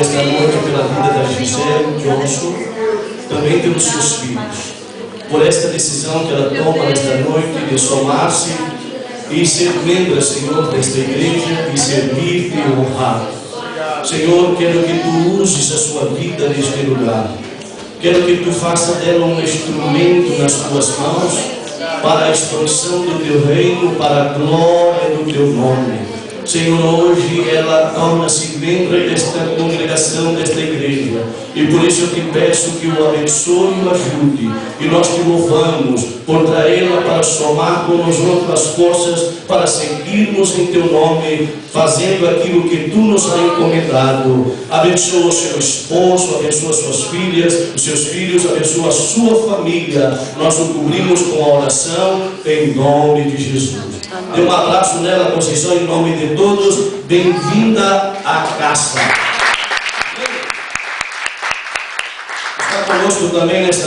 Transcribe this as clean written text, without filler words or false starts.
nesta noite pela vida da Gisele Johnson, também pelos seus filhos, por esta decisão que ela toma nesta noite de somar-se e ser membro, Senhor, desta igreja, e servir e honrar. Senhor, quero que Tu uses a sua vida neste lugar. Quero que Tu faça dela um instrumento nas Tuas mãos para a expansão do Teu reino, para a glória do Teu nome. Senhor, hoje ela torna-se membro desta congregação, desta igreja. E por isso eu te peço que o abençoe e o ajude. E nós te louvamos por traê-la para somar conosco as forças para seguirmos em teu nome, fazendo aquilo que tu nos has encomendado. Abençoa o seu esposo, abençoa suas filhas, os seus filhos, abençoa a sua família. Nós o cobrimos com a oração em nome de Jesus. Dê um abraço nela, Conceição, em nome de todos. Bem-vinda à casa. Está conosco também nesta